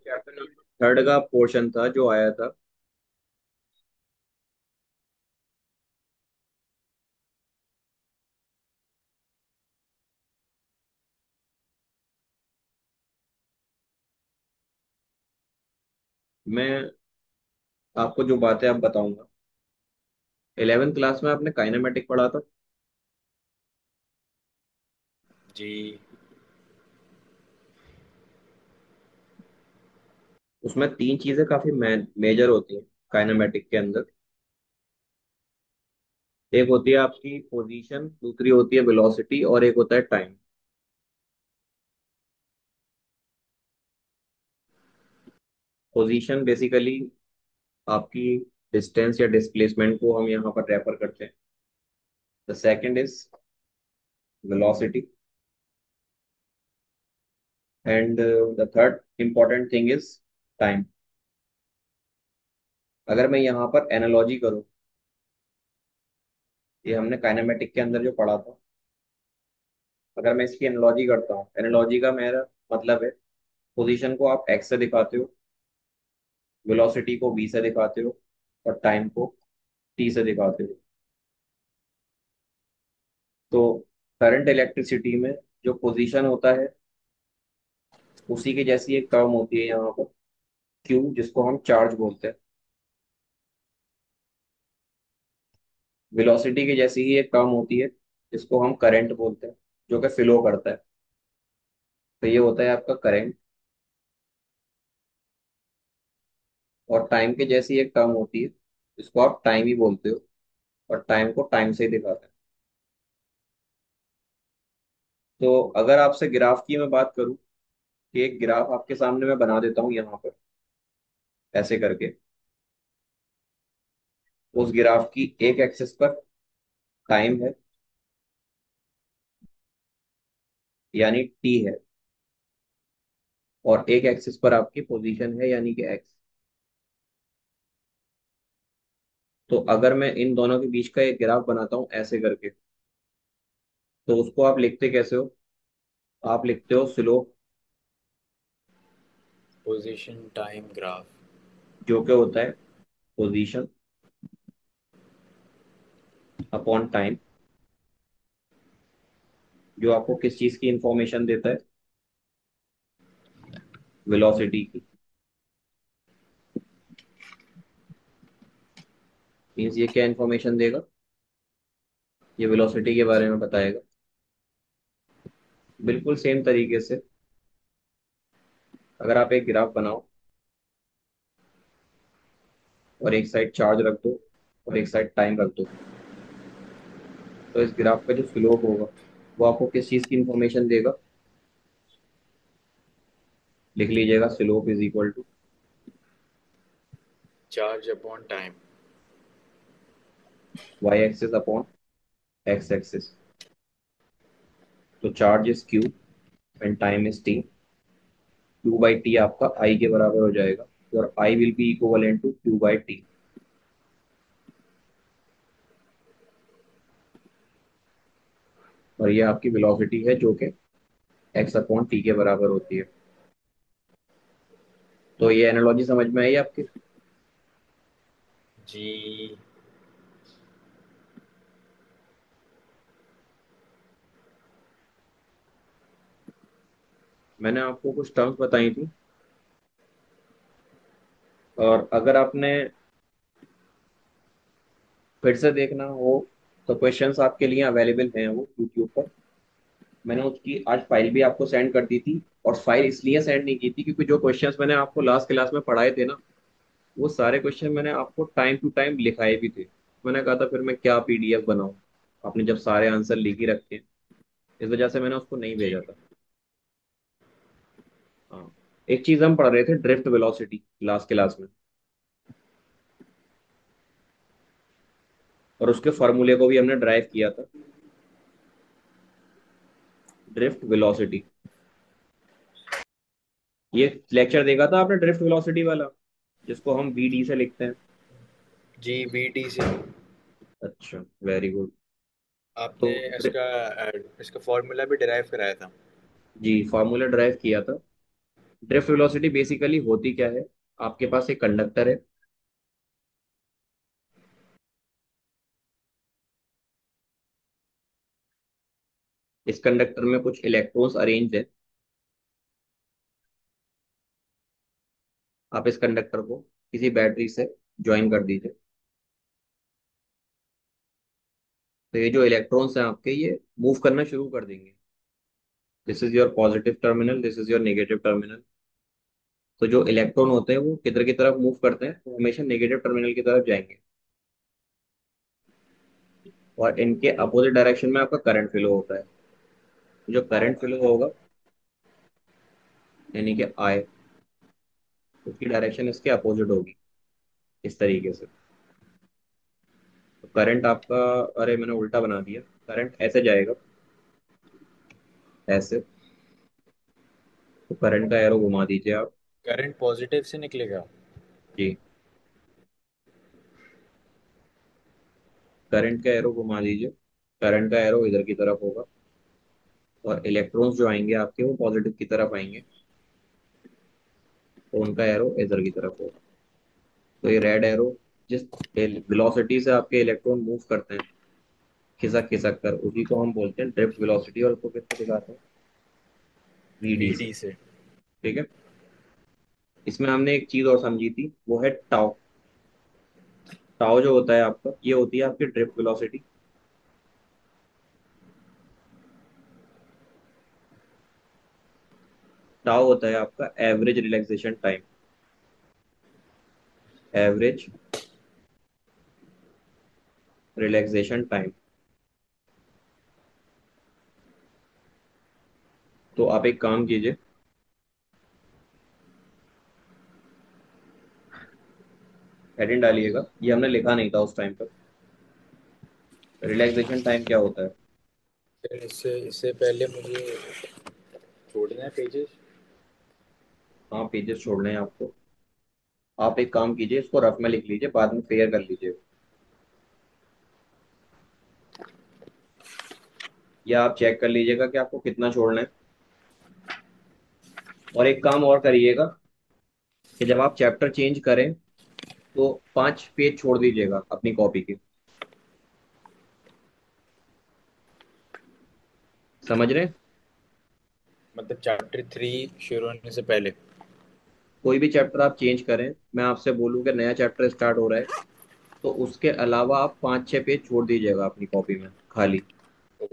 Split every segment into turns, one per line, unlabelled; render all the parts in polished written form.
Chapter number third का portion था जो आया था। मैं आपको जो बातें अब बताऊंगा, 11th क्लास में आपने काइनेमेटिक पढ़ा था।
जी।
उसमें तीन चीजें काफी मेजर होती हैं काइनेमेटिक के अंदर। एक होती है आपकी पोजीशन, दूसरी होती है वेलोसिटी, और एक होता है टाइम। पोजीशन बेसिकली आपकी डिस्टेंस या डिस्प्लेसमेंट को हम यहाँ पर रेफर करते हैं। The second is velocity, and the third important thing is time. अगर मैं यहाँ पर एनालॉजी करूँ, ये हमने काइनेमेटिक के अंदर जो पढ़ा था, अगर मैं इसकी एनालॉजी करता हूँ, एनालॉजी का मेरा मतलब है पोजीशन को आप एक्स से दिखाते हो, वेलोसिटी को वी से दिखाते हो, और टाइम को टी से दिखाते हो। तो करंट इलेक्ट्रिसिटी में जो पोजीशन होता है, उसी की जैसी एक टर्म होती है यहाँ पर क्यू, जिसको हम चार्ज बोलते हैं। वेलोसिटी की जैसी ही एक टर्म होती है जिसको हम करंट बोलते हैं, जो कि फ्लो करता है। तो ये होता है आपका करंट। और टाइम के जैसी एक टर्म होती है जिसको आप टाइम ही बोलते हो, और टाइम को टाइम से ही दिखाते हैं। तो अगर आपसे ग्राफ की मैं बात करूं, कि एक ग्राफ आपके सामने मैं बना देता हूं यहाँ पर ऐसे करके। उस ग्राफ की एक एक्सिस पर टाइम है, यानी टी है, और एक एक्सिस पर आपकी पोजीशन है, यानी कि एक्स। तो अगर मैं इन दोनों के बीच का एक ग्राफ बनाता हूं ऐसे करके, तो उसको आप लिखते कैसे हो? आप लिखते हो स्लोप,
पोजीशन टाइम ग्राफ।
जो कि होता है पोजीशन अपॉन टाइम, जो आपको किस चीज की इंफॉर्मेशन देता है? वेलोसिटी की। मीन्स ये क्या इंफॉर्मेशन देगा? ये वेलोसिटी के बारे में बताएगा। बिल्कुल सेम तरीके से अगर आप एक ग्राफ बनाओ और एक साइड चार्ज रख दो और एक साइड टाइम रख दो, तो इस ग्राफ का जो स्लोप होगा वो आपको किस चीज की इंफॉर्मेशन देगा? लिख लीजिएगा, slope is equal to
charge upon time.
Y axis upon X axis. तो charge is Q and time is T. Q by T आपका आई के बराबर हो जाएगा, और I will be equivalent to Q by T. और ये आपकी वेलोसिटी है जो कि एक्स अपॉन टी के बराबर होती है। तो ये एनालॉजी समझ में आई आपके?
जी।
मैंने आपको कुछ टर्म्स बताई थी, और अगर आपने फिर से देखना हो तो क्वेश्चंस आपके लिए अवेलेबल हैं वो यूट्यूब पर। मैंने उसकी आज फाइल भी आपको सेंड कर दी थी। और फाइल इसलिए सेंड नहीं की थी क्योंकि जो क्वेश्चंस मैंने आपको लास्ट क्लास में पढ़ाए थे ना, वो सारे क्वेश्चन मैंने आपको टाइम टू टाइम लिखाए भी थे। मैंने कहा था फिर मैं क्या पीडीएफ बनाऊं, आपने जब सारे आंसर लिख ही रखे हैं। इस वजह से मैंने उसको नहीं
जी।
भेजा था। हाँ। एक चीज हम पढ़ रहे थे, ड्रिफ्ट वेलोसिटी, लास्ट क्लास में। और उसके फॉर्मूले को भी हमने ड्राइव किया था, ड्रिफ्ट वेलोसिटी। ये लेक्चर देखा था आपने, ड्रिफ्ट वेलोसिटी वाला, जिसको हम वीडी से लिखते हैं।
जी, बीटी से।
अच्छा, वेरी गुड। तो
आपने इसका इसका फॉर्मूला भी डिराइव कराया था।
जी, फार्मूला ड्राइव किया था। ड्रिफ्ट वेलोसिटी बेसिकली होती क्या है? आपके पास एक कंडक्टर है, इस कंडक्टर में कुछ इलेक्ट्रॉन्स अरेंज है। आप इस कंडक्टर को किसी बैटरी से ज्वाइन कर दीजिए। तो ये जो इलेक्ट्रॉन्स हैं आपके, ये मूव करना शुरू कर देंगे। This is your positive terminal, this is your negative terminal. तो जो इलेक्ट्रॉन होते हैं वो किधर की तरफ मूव करते हैं? वो हमेशा नेगेटिव टर्मिनल की तरफ जाएंगे। और इनके अपोजिट डायरेक्शन में आपका करंट फ्लो होता है। जो करंट फ्लो होगा, यानी कि आई, उसकी डायरेक्शन इसके अपोजिट होगी, इस तरीके से। तो करंट आपका, अरे मैंने उल्टा बना दिया। करंट ऐसे जाएगा, ऐसे। तो करंट का एरो घुमा दीजिए आप।
करंट पॉजिटिव से निकलेगा।
जी, करंट का एरो घुमा दीजिए। करंट का एरो इधर की तरफ होगा, और इलेक्ट्रॉन्स जो आएंगे आपके वो पॉजिटिव की तरफ आएंगे, तो उनका एरो इधर की तरफ होगा। तो ये रेड एरो, जिस वेलोसिटी से आपके इलेक्ट्रॉन मूव करते हैं खिसक खिसक कर, उसी को हम बोलते हैं ड्रिफ्ट वेलोसिटी, और उसको किससे दिखाते हैं? वीडी से।
वीडी से।
ठीक है। इसमें हमने एक चीज और समझी थी, वो है टाउ। टाउ जो होता है आपका, ये होती है आपकी ड्रिफ्ट वेलोसिटी। टाउ होता है आपका average relaxation time. Average relaxation time. तो आप एक काम कीजिए, हेडिंग डालिएगा, ये हमने लिखा नहीं था उस टाइम पर। रिलैक्सेशन टाइम क्या होता है?
फिर इससे इससे पहले मुझे छोड़ना है पेजेस।
हाँ, पेजेस छोड़ने हैं आपको। आप एक काम कीजिए, इसको रफ में लिख लीजिए, बाद में फेयर कर लीजिए। या आप चेक कर लीजिएगा कि आपको कितना छोड़ना है। और एक काम और करिएगा, कि जब आप चैप्टर चेंज करें तो 5 पेज छोड़ दीजिएगा अपनी कॉपी के। समझ रहे हैं?
मतलब चैप्टर 3 शुरू होने से पहले।
कोई भी चैप्टर आप चेंज करें, मैं आपसे बोलूँ कि नया चैप्टर स्टार्ट हो रहा है, तो उसके अलावा आप 5-6 पेज छोड़ दीजिएगा अपनी कॉपी में खाली,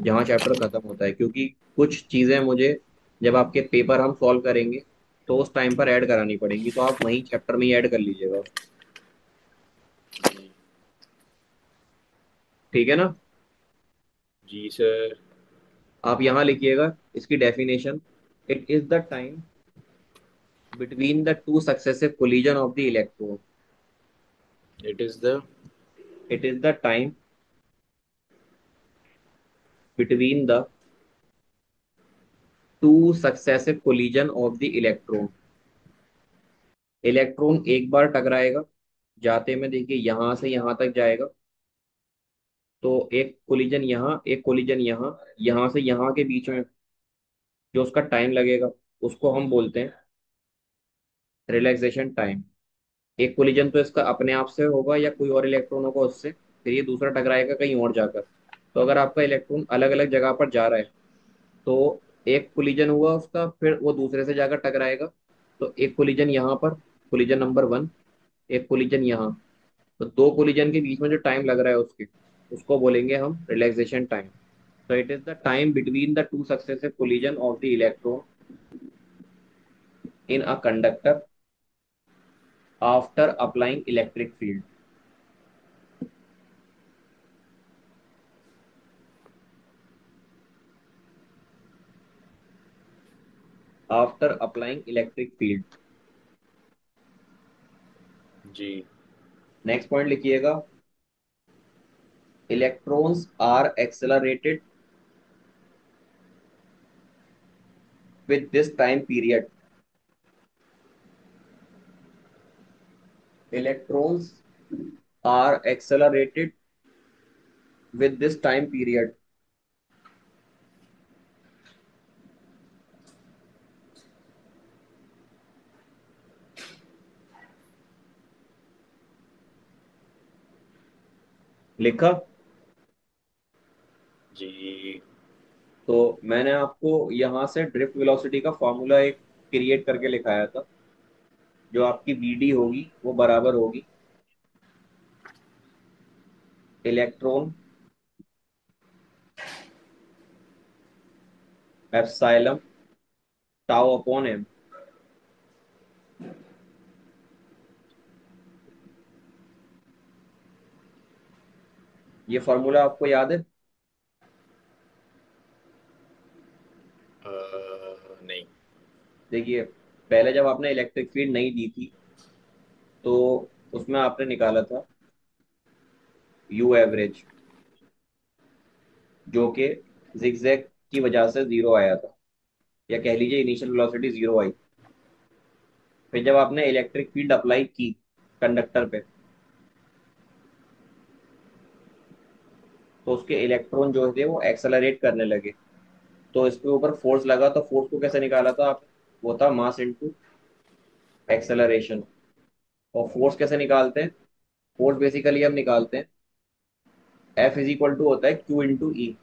जहाँ चैप्टर खत्म होता है। क्योंकि कुछ चीज़ें मुझे, जब आपके पेपर हम सॉल्व करेंगे, तो उस टाइम पर ऐड करानी पड़ेंगी, तो आप वहीं चैप्टर में ही ऐड कर लीजिएगा उसको।
जी।
ठीक है ना?
जी सर।
आप यहाँ लिखिएगा इसकी definition. It is the time between the two successive collision of the electron.
It is the.
It is the time between the two successive collision of the electron. Electron एक बार टकराएगा, जाते में देखिए यहां से यहां तक जाएगा। तो एक कोलिजन यहाँ, एक कोलिजन यहाँ, यहाँ से यहाँ के बीच में जो उसका टाइम लगेगा, उसको हम बोलते हैं रिलैक्सेशन टाइम। एक कोलिजन तो इसका अपने आप से होगा, या कोई और इलेक्ट्रॉन होगा उससे, फिर ये दूसरा टकराएगा कहीं और जाकर। तो अगर आपका इलेक्ट्रॉन अलग अलग जगह पर जा रहा है, तो एक कोलिजन हुआ उसका, फिर वो दूसरे से जाकर टकराएगा। तो एक कोलिजन यहाँ पर, कोलिजन नंबर 1। एक कोलिजन यहाँ। तो दो कोलिजन के बीच में जो टाइम लग रहा है उसके, उसको बोलेंगे हम relaxation time. So it is the time between the two successive collision of the electron in a conductor after applying electric field. After applying electric field.
Ji.
Next point लिखिएगा, electrons are accelerated with this time period. Electrons are accelerated with this time period. लिखा।
जी।
तो मैंने आपको यहाँ से drift velocity का formula एक create करके लिखाया था। जो आपकी वीडी होगी वो बराबर होगी electron epsilon tau upon M. ये फॉर्मूला आपको याद है?
नहीं।
देखिए, पहले जब आपने इलेक्ट्रिक फील्ड नहीं दी थी तो उसमें आपने निकाला था यू एवरेज, जो कि जिगजैग की वजह से जीरो आया था, या कह लीजिए इनिशियल वेलोसिटी जीरो आई। फिर जब आपने इलेक्ट्रिक फील्ड अप्लाई की कंडक्टर पे, तो उसके इलेक्ट्रॉन जो थे वो एक्सेलरेट करने लगे। तो इसके ऊपर फोर्स लगा, तो फोर्स को कैसे निकाला था आपने? वो था मास इनटू एक्सेलरेशन। और फोर्स कैसे निकालते हैं? फोर्स बेसिकली हम निकालते हैं, एफ इज इक्वल टू होता है क्यू इंटू ई।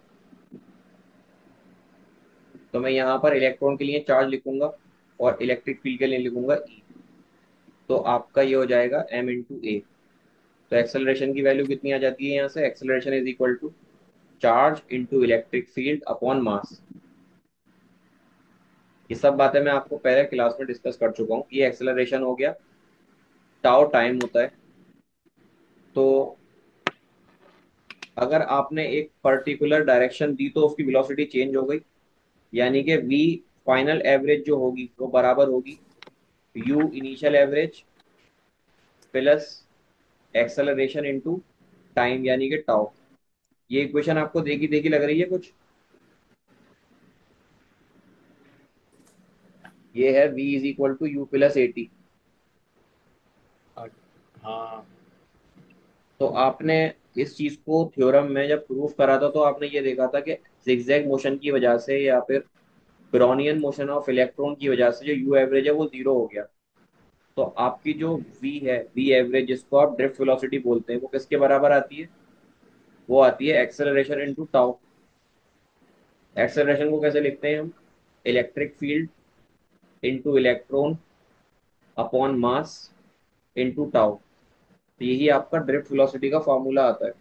तो मैं यहाँ पर इलेक्ट्रॉन के लिए चार्ज लिखूंगा और इलेक्ट्रिक फील्ड के लिए लिखूंगा ई। तो आपका ये हो जाएगा एम इंटू ए। तो एक्सेलरेशन की वैल्यू कितनी आ जाती है यहाँ से? Acceleration is equal to charge into electric field upon mass. ये सब बातें मैं आपको पहले क्लास में डिस्कस कर चुका हूँ। ये एक्सेलरेशन हो गया, टाउ टाइम होता है। तो अगर आपने एक पर्टिकुलर डायरेक्शन दी तो उसकी वेलोसिटी चेंज हो गई, यानी कि वी फाइनल एवरेज जो होगी वो बराबर होगी you initial average plus acceleration into time, यानी कि टाउ। ये इक्वेशन आपको देखी देखी लग रही है कुछ? ये है v is equal to U plus A T.
अ- हाँ।
तो आपने इस चीज को थ्योरम में जब प्रूफ करा था तो आपने ये देखा था कि जिगजैग मोशन की वजह से या फिर ब्राउनियन मोशन ऑफ इलेक्ट्रॉन की वजह से जो यू एवरेज है वो जीरो हो गया। तो आपकी जो v है, v एवरेज, जिसको आप ड्रिफ्ट वेलोसिटी बोलते हैं, वो किसके बराबर आती है? वो आती है एक्सेलरेशन इनटू टाउ। एक्सेलरेशन को कैसे लिखते हैं हम? Electric field into electron upon mass into tau. तो यही आपका ड्रिफ्ट वेलोसिटी का फॉर्मूला आता है,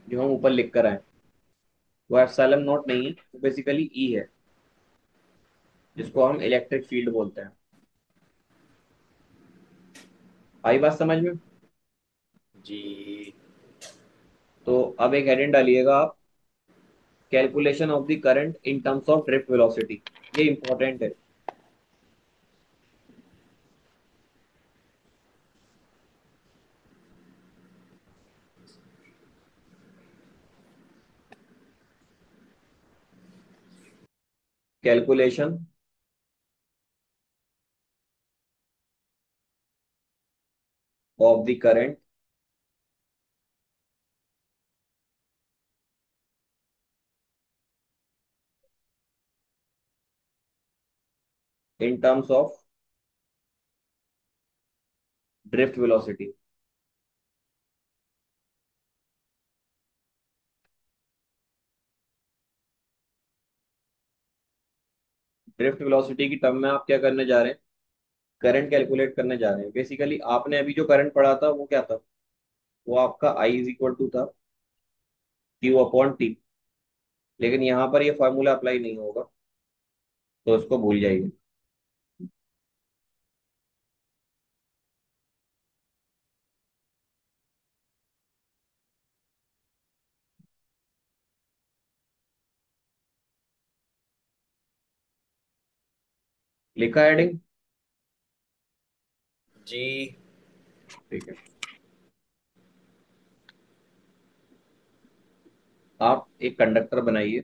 जो हम ऊपर लिख कर आए। वो एप्सिलॉन नॉट नहीं है, वो बेसिकली ई है, जिसको हम इलेक्ट्रिक फील्ड बोलते हैं। आई बात समझ में?
जी।
तो अब एक हेडिंग डालिएगा आप, calculation of the current in terms of drift velocity. ये इंपॉर्टेंट है। Calculation of the current in terms of drift velocity. Drift velocity की टर्म में आप क्या करने जा रहे हैं? करंट कैलकुलेट करने जा रहे हैं। बेसिकली आपने अभी जो करंट पढ़ा था वो क्या था? वो आपका आई इज इक्वल टू था क्यू अपॉन टी। लेकिन यहाँ पर ये फार्मूला अप्लाई नहीं होगा, तो इसको भूल जाइए। लिखा हेडिंग?
जी।
ठीक है। आप एक कंडक्टर बनाइए।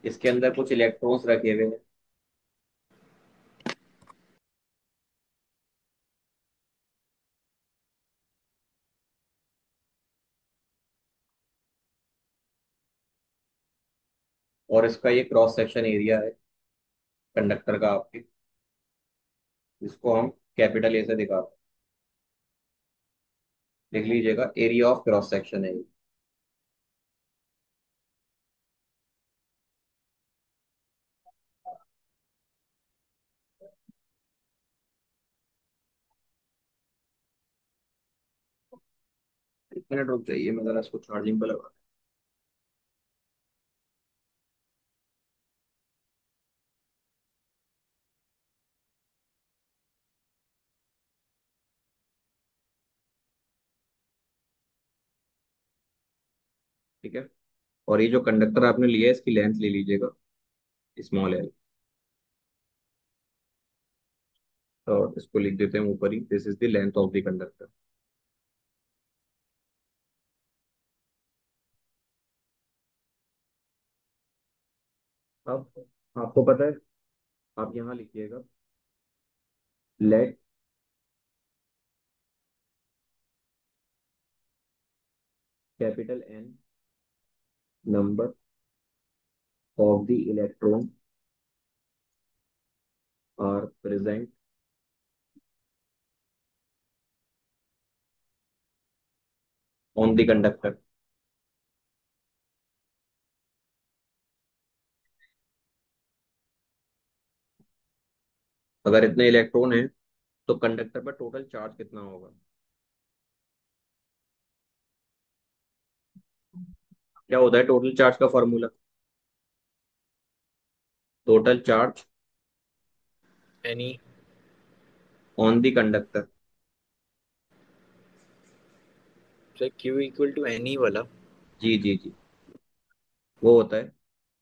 इसके अंदर कुछ इलेक्ट्रॉन्स रखे हुए हैं। और इसका ये क्रॉस सेक्शन एरिया है कंडक्टर का आपके, जिसको हम कैपिटल ए से दिखाते हैं। लिख लीजिएगा, एरिया ऑफ क्रॉस सेक्शन है ये। एक मिनट रुक जाइए, मैं जरा इसको चार्जिंग पे लगा। ठीक है। और ये जो कंडक्टर आपने लिया है, इसकी लेंथ ले लीजिएगा, स्मॉल एल। और इसको लिख देते हैं ऊपर ही, this is the length of the conductor. अब आपको पता है, आप यहाँ लिखिएगा, let capital N number of the electron are present on the conductor. अगर इतने इलेक्ट्रॉन हैं तो कंडक्टर पर टोटल चार्ज कितना होगा? क्या होता है टोटल चार्ज का formula? Total charge
n e.
On the conductor.
Sir Q equal to n e वाला।
जी जी जी, वो होता है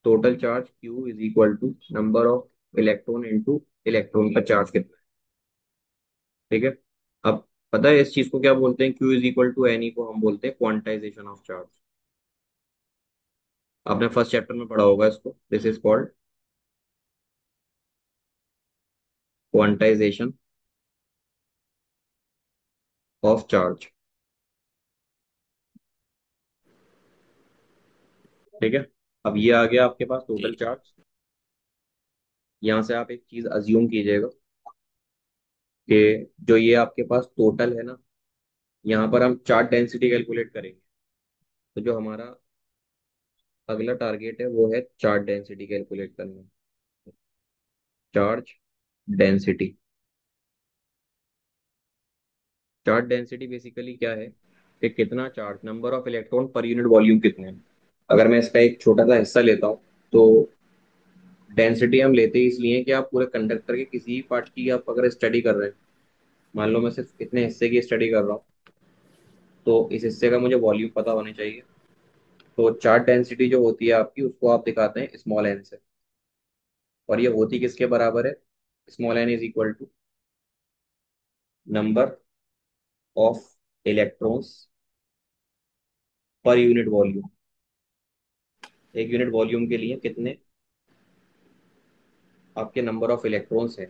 total charge Q is equal to number of electron into electron का चार्ज कितना है। ठीक है। अब पता है इस चीज को क्या बोलते हैं? Q is equal to n, को हम बोलते हैं क्वांटाइजेशन ऑफ चार्ज। आपने फर्स्ट चैप्टर में पढ़ा होगा इसको, this is called quantization of charge. ठीक है। अब ये आ गया आपके पास
जी।
Total charge. यहाँ से आप एक चीज अज्यूम कीजिएगा कि जो ये आपके पास टोटल है ना, यहाँ पर हम चार्ज डेंसिटी कैलकुलेट करेंगे। तो जो हमारा अगला टारगेट है वो है चार्ज डेंसिटी कैलकुलेट करना। Charge density. Charge density basically क्या है कि कितना charge, number of electron per unit volume कितने हैं। अगर मैं इसका एक छोटा सा हिस्सा लेता हूँ तो डेंसिटी हम लेते ही इसलिए कि आप पूरे कंडक्टर के किसी भी पार्ट की आप अगर स्टडी कर रहे हैं, मान लो मैं सिर्फ इतने हिस्से की स्टडी कर रहा हूँ, तो इस हिस्से का मुझे वॉल्यूम पता होना चाहिए। तो चार्ज डेंसिटी जो होती है आपकी, उसको आप दिखाते हैं स्मॉल एन से। और ये होती किसके बराबर है? Small n is equal to number of electrons per unit volume. एक यूनिट वॉल्यूम के लिए कितने आपके नंबर ऑफ इलेक्ट्रॉन्स हैं।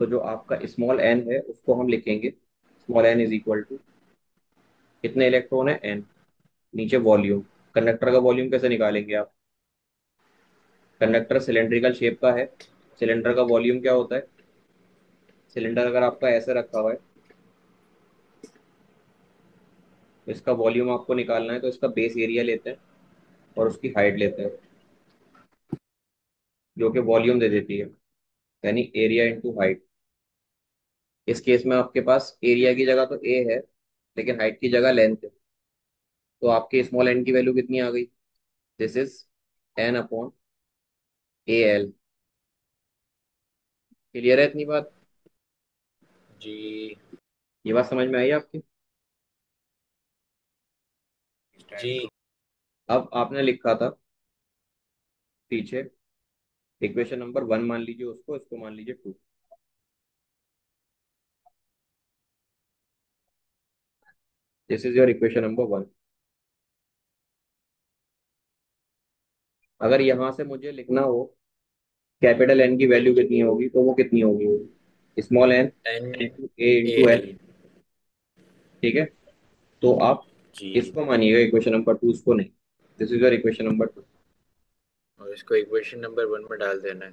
तो जो आपका स्मॉल एन है उसको हम लिखेंगे, small n is equal to कितने इलेक्ट्रॉन है एन, नीचे वॉल्यूम। कंडक्टर का वॉल्यूम कैसे निकालेंगे आप? कंडक्टर सिलेंड्रिकल शेप का है, सिलेंडर का वॉल्यूम क्या होता है? सिलेंडर अगर आपका ऐसे रखा हुआ है तो इसका वॉल्यूम आपको निकालना है, तो इसका बेस एरिया लेते हैं और उसकी हाइट लेते हैं, जो कि वॉल्यूम दे देती है, यानी एरिया इंटू हाइट। इस केस में आपके पास एरिया की जगह तो ए है, लेकिन हाइट की जगह लेंथ है। तो आपके स्मॉल एन की वैल्यू कितनी आ गई? This is an upon A L. Clear है इतनी बात?
जी।
ये बात समझ में आई आपकी?
जी।
अब आपने लिखा था पीछे इक्वेशन नंबर 1 मान लीजिए उसको, इसको मान लीजिए 2। This is your equation number 1। अगर यहां से मुझे लिखना हो कैपिटल एन की वैल्यू कितनी होगी, तो वो कितनी होगी? स्मॉल एन
एन
इंटू ए
ए
इंटू एल।
एल।
ठीक है। तो आप
जी।
इसको मानिएगा इक्वेशन नंबर 2, इसको नहीं। This is your equation number 2।
और इसको इक्वेशन नंबर 1 में डाल देना है।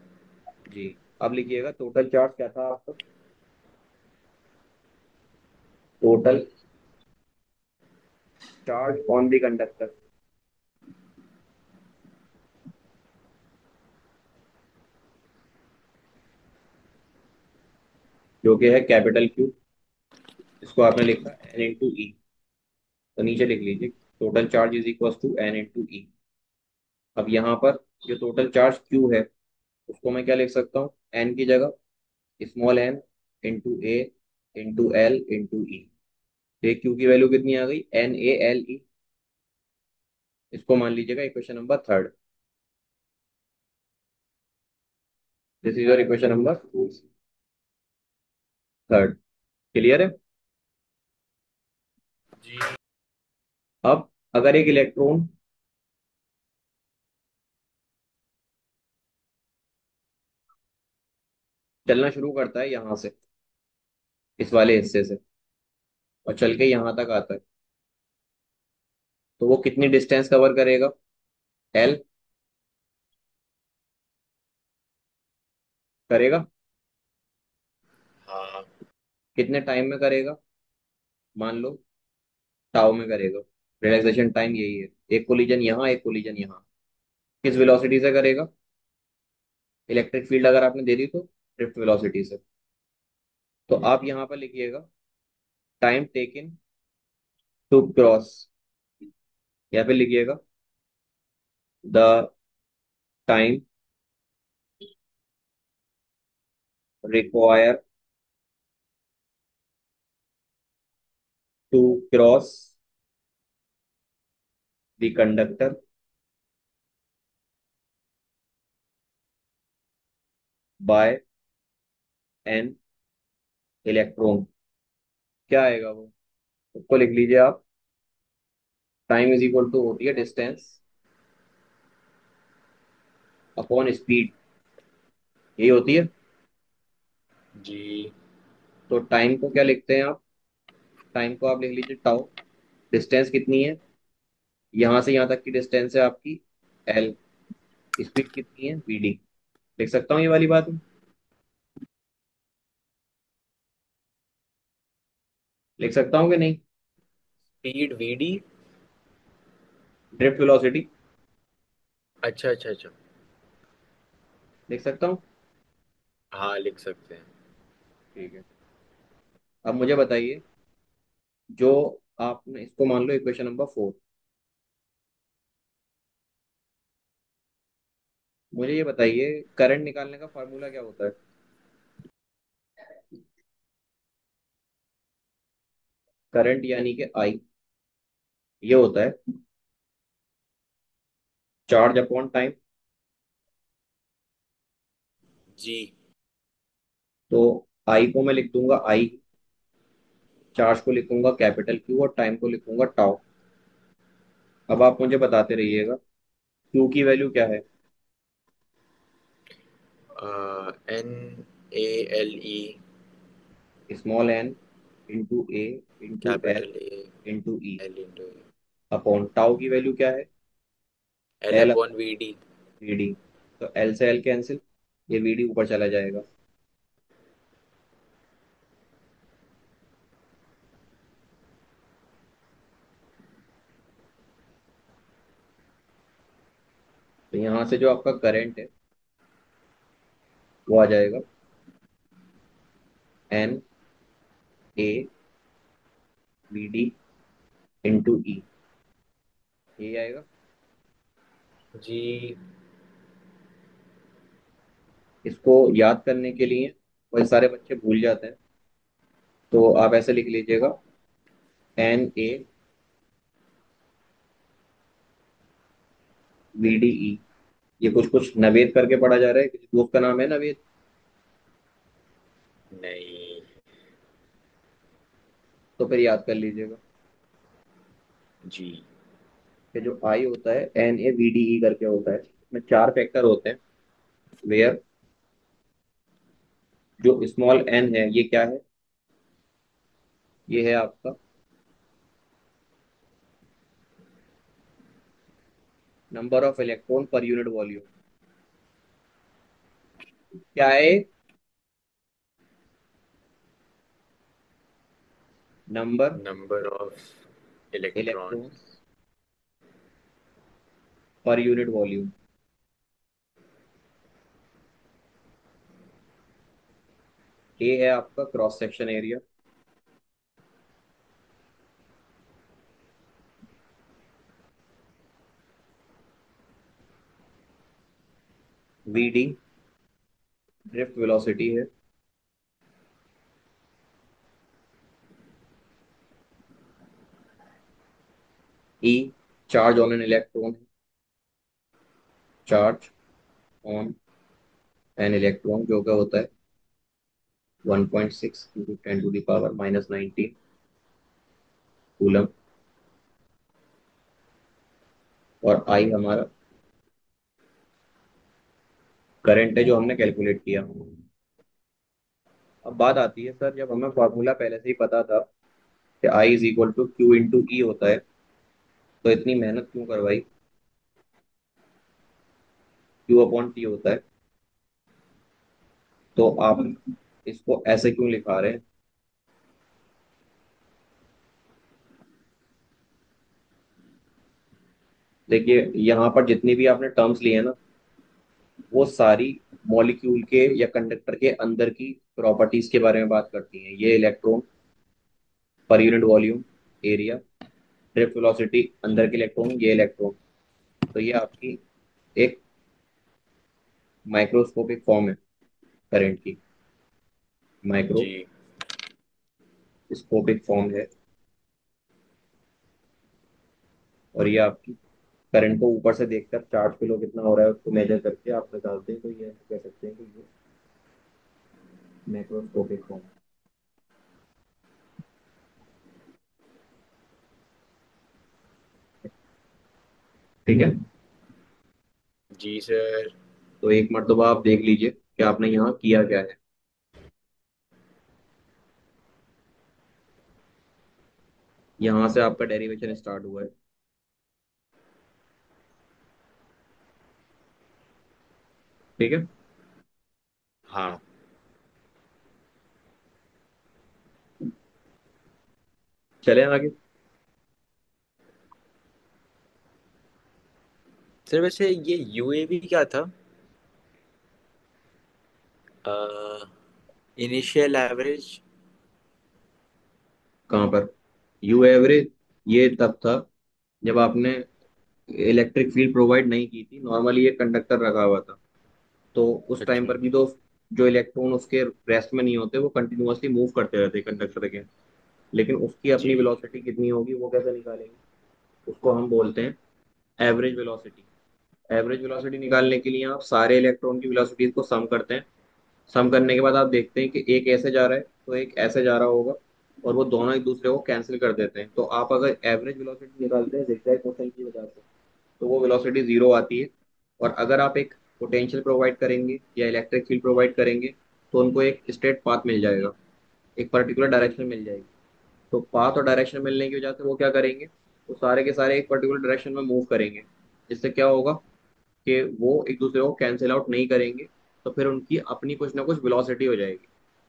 जी। अब लिखिएगा टोटल चार्ज क्या था आपका। Total charge on the conductor, जो कि है कैपिटल क्यू। इसको आपने लिखा एन इंटू ई। तो नीचे लिख लीजिए total charge is equal to N into E. अब यहाँ पर जो टोटल चार्ज क्यू है उसको मैं क्या लिख सकता हूँ, एन की जगह small n into A into L into ई। तो क्यू की वैल्यू कितनी आ गई, एन ए एल ई। इसको मान लीजिएगा equation number third. This is your equation number third. Clear है।
जी।
अब अगर एक इलेक्ट्रॉन चलना शुरू करता है यहाँ से, इस वाले हिस्से से, और चल के यहाँ तक आता है, तो वो कितनी डिस्टेंस कवर करेगा, एल करेगा।
हाँ।
कितने टाइम में करेगा, मान लो टाउ में करेगा। रिलैक्सेशन टाइम यही है, एक कोलिजन यहाँ एक कोलिजन यहाँ। किस वेलोसिटी से करेगा, इलेक्ट्रिक फील्ड अगर आपने दे दी तो ड्रिफ्ट वेलोसिटी से। तो आप यहाँ पर लिखिएगा टाइम टेकन टू क्रॉस, या फिर लिखिएगा the time require to cross the conductor by n electron. क्या आएगा वो, उसको लिख लीजिए आप। टाइम इज इक्वल टू होती है डिस्टेंस अपॉन स्पीड, यही होती है।
जी।
तो टाइम को क्या लिखते हैं आप, टाइम को आप लिख लीजिए टाउ। डिस्टेंस कितनी है, यहाँ से यहाँ तक की डिस्टेंस है आपकी एल। स्पीड कितनी है वी डी। लिख सकता हूँ ये वाली बात मैं? लिख सकता हूँ कि नहीं।
Speed VD.
ड्रिफ्ट वेलोसिटी
अच्छा अच्छा अच्छा।
लिख सकता हूँ।
हाँ, लिख सकते हैं।
ठीक है। अब मुझे बताइए, जो आपने इसको मान लो इक्वेशन नंबर फोर। मुझे ये बताइए करंट निकालने का फार्मूला क्या होता है। करंट यानी कि आई, ये होता है चार्ज अपॉन टाइम।
जी।
तो आई को मैं लिख दूंगा आई, चार्ज को लिखूंगा कैपिटल क्यू और टाइम को लिखूंगा टाउ। अब आप मुझे बताते रहिएगा क्यू की वैल्यू क्या है।
N A l e
small n into A into l
capital A
into e
l into
upon tau की वैल्यू क्या है,
l
l
upon
upon
v d.
V D. तो एल से एल कैंसिल, ये v d ऊपर चला जाएगा। तो यहाँ से जो आपका करंट है वो आ जाएगा N A we D into E, यही आएगा।
जी।
इसको याद करने के लिए बहुत सारे बच्चे भूल जाते हैं, तो आप ऐसे लिख लीजिएगा n A we d e. ये कुछ कुछ नवेद करके पढ़ा जा रहा है, किसी दोस्त का नाम है नवेद,
नहीं।
तो फिर याद कर लीजिएगा
जी।
कि जो आई होता है n A we d e करके होता है, इसमें चार फैक्टर होते हैं। वेयर जो स्मॉल एन है ये क्या है, ये है आपका number of electron per unit volume. क्या है? Number
number of electrons
electrons per unit volume. A है आपका cross section area. V D drift velocity है। E charge on an electron है। चार्ज ऑन एन इलेक्ट्रॉन जो क्या होता है 1.6 into 10 to the power -19 coulomb. और आई हमारा करंट है जो हमने कैलकुलेट किया। अब बात आती है सर, जब हमें फॉर्मूला पहले से ही पता था कि I is equal to Q into E होता है, तो इतनी मेहनत क्यों करवाई? क्यू अपॉन टी होता है, तो आप इसको ऐसे क्यों लिखा रहे हैं? देखिए यहाँ पर जितनी भी आपने टर्म्स लिए हैं ना, वो सारी मॉलिक्यूल के या कंडक्टर के अंदर की प्रॉपर्टीज के बारे में बात करती हैं। ये electron per unit volume area drift velocity अंदर के इलेक्ट्रॉन, ये इलेक्ट्रॉन। तो ये आपकी एक माइक्रोस्कोपिक फॉर्म है करंट की।
जी।
माइक्रोस्कोपिक फॉर्म है। और ये आपकी करंट को ऊपर से देखकर चार्ज फ्लो कितना हो रहा है उसको मेजर करके आप निकालते हैं, तो ये कह सकते हैं कि ये मैक्रोस्कोपिक फॉर्म। ठीक है।
जी सर।
तो एक मर्तबा आप देख लीजिए कि आपने यहाँ किया क्या है। यहाँ से आपका डेरिवेशन स्टार्ट हुआ है। ठीक है।
हाँ
चले आगे।
सर, वैसे ये यूएवी क्या था? Initial average.
कहाँ पर? यू एवरेज ये तब था जब आपने इलेक्ट्रिक फील्ड प्रोवाइड नहीं की थी, नॉर्मली ये कंडक्टर रखा हुआ था। तो उस टाइम
अच्छा।
पर भी तो जो इलेक्ट्रॉन उसके रेस्ट में नहीं होते वो कंटिन्यूअसली मूव करते रहते कंडक्टर के। लेकिन उसकी अपनी
जी।
वेलोसिटी कितनी होगी वो कैसे निकालेंगे? उसको हम बोलते हैं एवरेज वेलोसिटी। एवरेज वेलोसिटी निकालने के लिए आप सारे इलेक्ट्रॉन की वेलोसिटीज को सम करते हैं। सम करने के बाद आप देखते हैं कि एक ऐसे जा रहा है तो एक ऐसे जा रहा होगा, और वो दोनों एक दूसरे को कैंसिल कर देते हैं। तो आप अगर एवरेज वेलोसिटी निकालते हैं zigzag मोशन की वजह से, तो वो वेलोसिटी जीरो आती है। और अगर आप एक पोटेंशियल प्रोवाइड करेंगे या इलेक्ट्रिक फील्ड प्रोवाइड करेंगे, तो उनको एक स्ट्रेट पाथ मिल जाएगा, एक पर्टिकुलर डायरेक्शन मिल जाएगी। तो पाथ और डायरेक्शन मिलने की वजह से वो क्या करेंगे, वो सारे के सारे एक पर्टिकुलर डायरेक्शन में मूव करेंगे। जिससे क्या होगा कि वो एक दूसरे को कैंसिल आउट नहीं करेंगे। तो फिर उनकी अपनी कुछ ना कुछ वेलोसिटी हो जाएगी,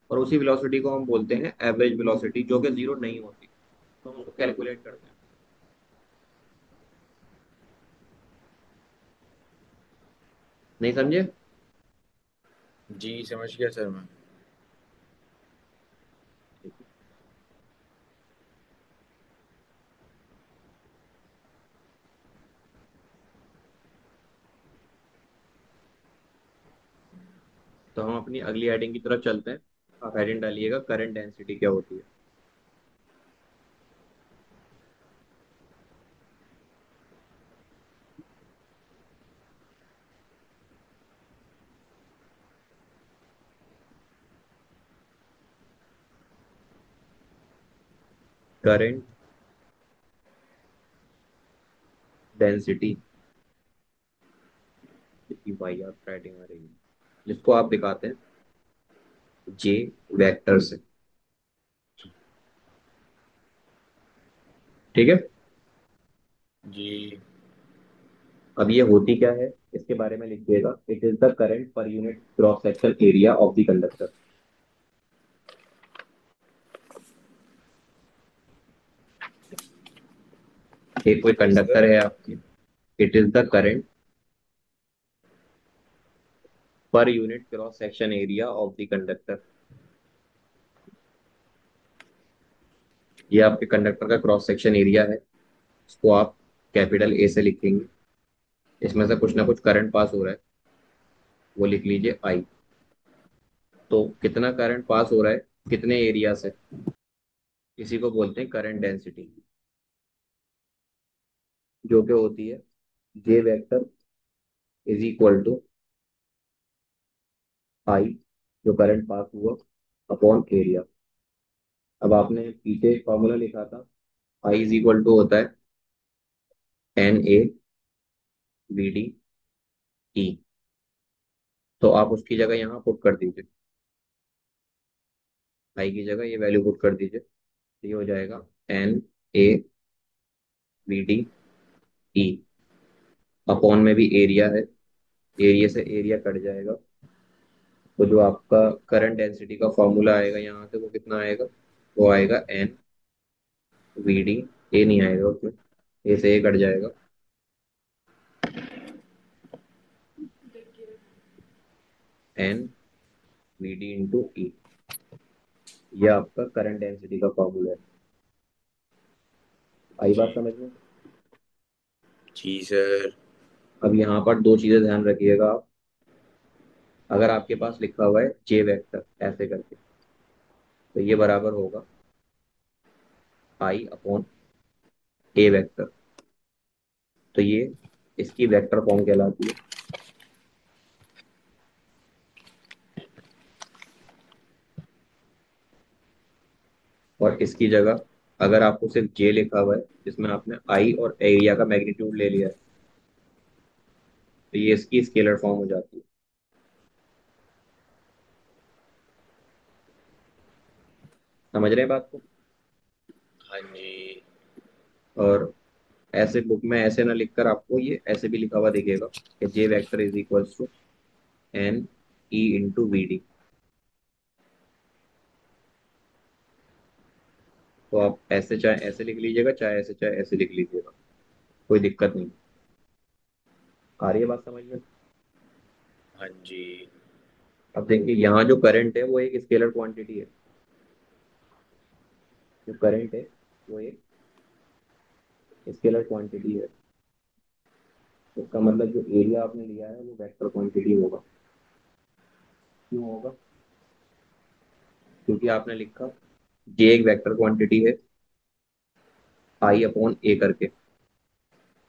और उसी वेलोसिटी को हम बोलते हैं एवरेज वेलोसिटी, जो कि जीरो नहीं होती। तो हम उसको कैलकुलेट करते हैं। नहीं समझे?
जी समझ गया सर मैं।
ठीक है। तो हम अपनी अगली हेडिंग की तरफ चलते हैं। आप हेडिंग डालिएगा करंट डेंसिटी क्या होती है। करंट डेंसिटी, कितनी वाहियात राइटिंग आ रही है, जिसको आप दिखाते हैं जे वेक्टर से। ठीक है।
जी।
अब ये होती क्या है इसके बारे में लिखिएगा। It is the current per unit cross section area of the conductor. एक कोई
जी
कंडक्टर
सर।
है आपके, it is the current per unit cross section area of the conductor. ये आपके कंडक्टर का क्रॉस सेक्शन एरिया है, इसको आप कैपिटल ए से लिखेंगे। इसमें से कुछ ना कुछ करंट पास हो रहा है, वो लिख लीजिए आई। तो कितना करंट पास हो रहा है कितने एरिया से, इसी को बोलते हैं करंट डेंसिटी, जो कि होती है जे वेक्टर इज इक्वल टू आई, जो करंट पास हुआ, अपॉन एरिया। अब आपने पीछे फॉर्मूला लिखा था, आई इज इक्वल टू होता है n A we d e. तो आप उसकी जगह यहाँ पुट कर दीजिए, आई की जगह ये वैल्यू पुट कर दीजिए। तो ये हो जाएगा N A we d e, upon में भी एरिया है, एरिया से एरिया कट जाएगा। तो जो आपका करंट डेंसिटी का फॉर्मूला आएगा यहाँ से वो कितना आएगा, वो आएगा एन वी डी, ए नहीं आएगा उसमें, ए से ए कट जाएगा, एन वी डी इंटू ई। यह आपका करंट डेंसिटी का फॉर्मूला है। आई
जी।
बात समझ में।
जी सर।
अब यहाँ पर दो चीजें ध्यान रखिएगा आप। अगर आपके पास लिखा हुआ है जे वेक्टर ऐसे करके, तो ये बराबर होगा आई अपॉन ए वेक्टर। तो ये इसकी वेक्टर फॉर्म कहलाती है। और इसकी जगह अगर आपको सिर्फ जे लिखा हुआ है, जिसमें आपने आई और एरिया का मैग्नीट्यूड ले लिया है, तो ये इसकी स्केलर फॉर्म हो जाती है। समझ रहे हैं बात को।
हाँ जी।
और ऐसे बुक में ऐसे ना लिखकर आपको ये ऐसे भी लिखा हुआ दिखेगा कि J vector is equals to N E into V D. तो आप ऐसे चाहे ऐसे लिख लीजिएगा, चाहे ऐसे लिख लीजिएगा, कोई दिक्कत नहीं। आ रही है बात समझ में।
हाँ जी।
अब देखिए यहाँ जो करंट है वो एक स्केलर क्वांटिटी है। जो करंट है वो एक स्केलर क्वांटिटी है। इसका मतलब जो एरिया आपने लिया है वो वेक्टर क्वांटिटी होगा। क्यों होगा, क्योंकि आपने लिखा जे एक वेक्टर क्वांटिटी है आई अपॉन ए करके।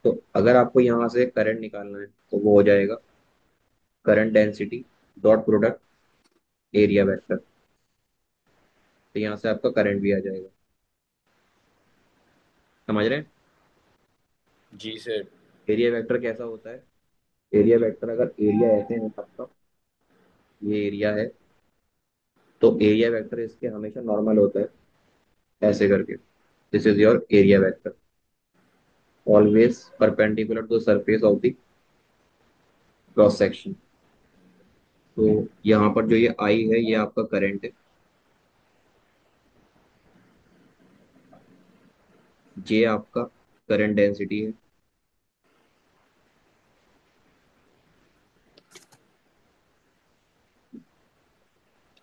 तो अगर आपको यहाँ से करंट निकालना है तो वो हो जाएगा current density dot product area vector. तो यहाँ से आपका करंट भी आ जाएगा। समझ रहे हैं।
जी सर।
एरिया वेक्टर कैसा होता है, एरिया वेक्टर अगर एरिया ऐसे है आपका, ये एरिया है, तो एरिया वेक्टर इसके हमेशा नॉर्मल होता है ऐसे करके। This is your area vector, always perpendicular to surface of the cross section. तो यहाँ पर जो ये आई है ये आपका करंट है, जे आपका करंट डेंसिटी है,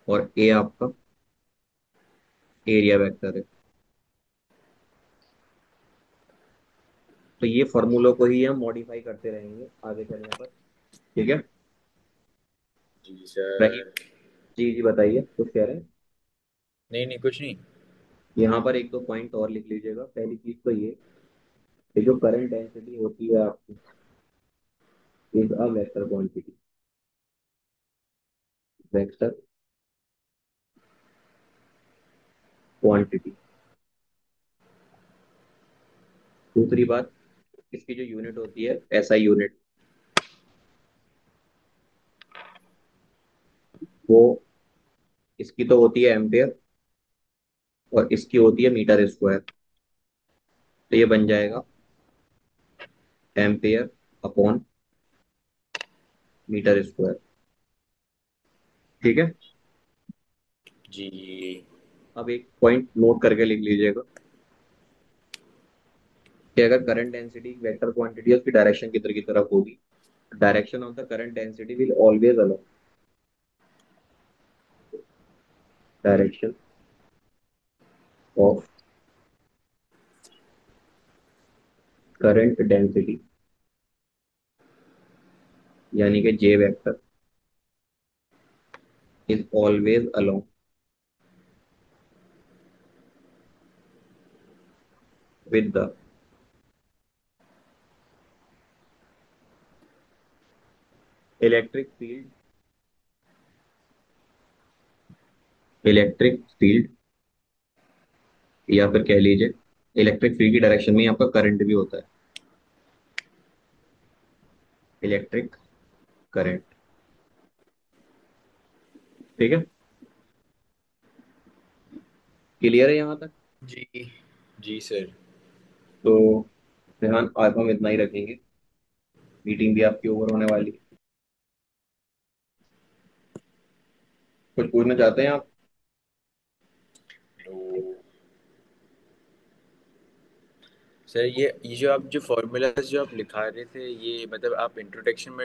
और ए आपका एरिया वेक्टर है। तो ये फॉर्मूलों को ही हम मॉडिफाई करते रहेंगे आगे चलने पर। ठीक है।
जी
रही।
सर।
जी जी बताइए कुछ कह रहे हैं।
नहीं नहीं, कुछ नहीं।
यहाँ पर एक दो पॉइंट और लिख लीजिएगा। पहली चीज तो ये जो करंट डेंसिटी होती है आपकी is a vector quantity, vector quantity. दूसरी बात, इसकी जो यूनिट होती है एसआई यूनिट, वो इसकी तो होती है एम्पेयर और इसकी होती है मीटर स्क्वायर। तो ये बन जाएगा एम्पेयर अपॉन मीटर स्क्वायर। ठीक है।
जी।
अब एक पॉइंट नोट करके लिख लीजिएगा कि अगर करंट डेंसिटी वेक्टर क्वांटिटी उसकी डायरेक्शन किधर की तरफ होगी, direction of the current density will always along, direction of current density यानी कि J vector is always along with the electric field, electric field या फिर कह लीजिए इलेक्ट्रिक फील्ड की डायरेक्शन में ही आपका करंट भी होता है, इलेक्ट्रिक करंट। ठीक है। क्लियर है यहाँ तक?
जी। जी सर।
तो ध्यान आज हम इतना ही रखेंगे, मीटिंग भी आपकी ओवर होने वाली है। कुछ पूछना चाहते हैं आप?
तो सर, ये जो आप जो फॉर्मूलाज जो आप लिखा रहे थे, ये मतलब आप इंट्रोडक्शन में